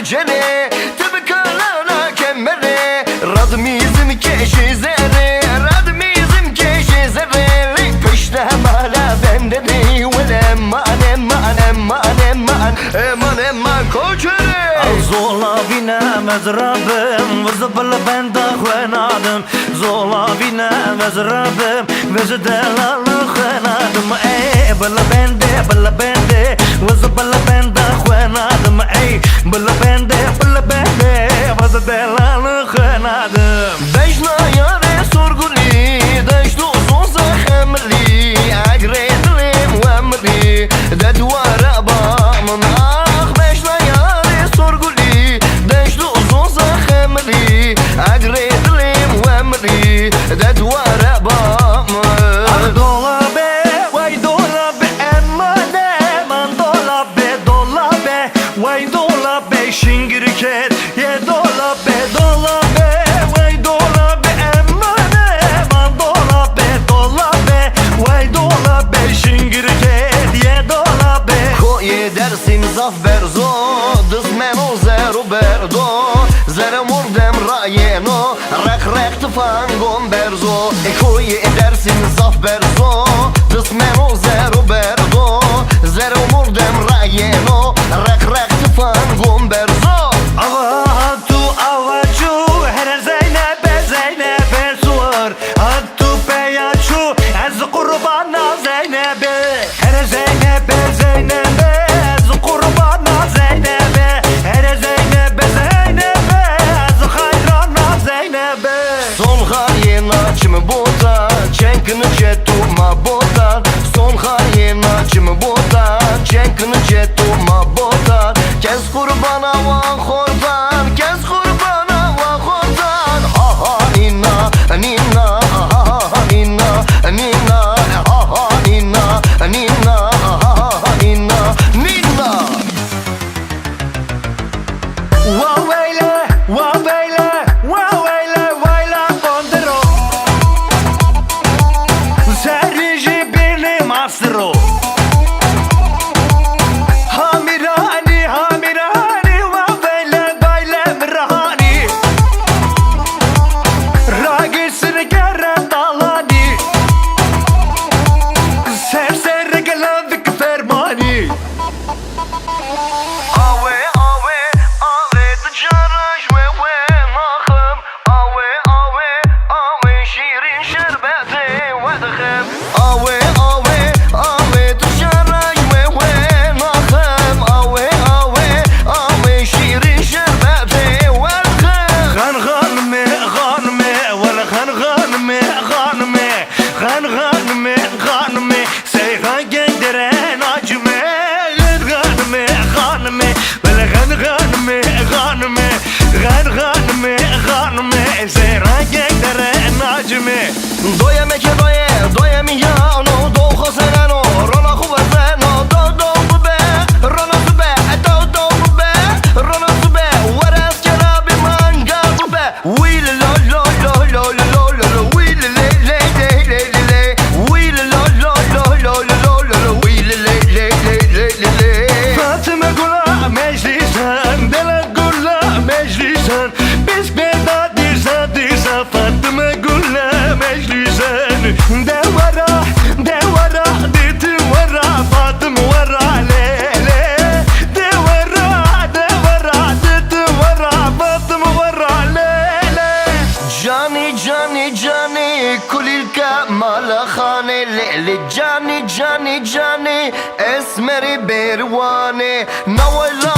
جنه تبكلنا كمره ردميزم كشي زره ردميزم كشي زره پشته مالا بندنی ولم من کوچره زولا بینم از ربم وزبل بنده خوانادم زولا بینم از ربم وزدلال خوانادم ای بل بنده وزبل بنده خوانادم ای بل بنده وزدلال خوانادم دجنا یاره سرگلی دجدو زوز خملی اگریدلیم وملی ددوار بامن آخ دجنا یاره سرگلی دجدو زوز خملی اگریدلیم وملی ددوار بامن دولابه وای دولابه امانه من دولابه وای دولابه شingirket ye dolabe vay dolabe emane man dolabe vay dolabe şingirket ye dolabe Koye dersim zaf berzo dızmeno zero berdo zero murdem rayeno rek tıfangom berzo Koye dersim zaf berzo dızmeno zero berdo zero murdem rayeno rek tıfangom berzo Avatu avacu her zeynebe suar Attu peyaçu ez kurbana zeynebe Her zeynebe ez kurbana zeynebe Her zeynebe ez hayrana zeynebe Son hayena çimi boda çenkini cetuma boda Son hayena çimi boda çenkini cetuma boda Kez kurbana van korban kez kurbana van korban Ha ha nina nina ha ha nina nina ha ha nina nina ha ha nina nina Waweyle vayla kondero Seriji birli masro Hamirani waweyle bayle mirhani Ragisini geren dalani Serseri gelavik fermani Awe tijara jwe makham Awe şirin şerbeti wedkham Awe tijara jwe makham Awe şirin şerbeti wedkham غنمي ولا غنمي سيغا قدر نجمي غنمي ولا غنمي سيغا قدر نجمي Doye meke doye mi yano Do khosenano Rona khubazano Do bube Rona zube Do bube Rona zube Waras kerabi manga bube Wheelie lo Wheelie le Wheelie lo Wheelie le Fatıma gula meclisen Dela gula meclisen Biz bedadisa Fatıma gula meclisen Devara ditim vara Fatım vara lele Devara ditim vara Fatım vara lele Cani kulil kamala khane lele Cani esmeri berwane Nawala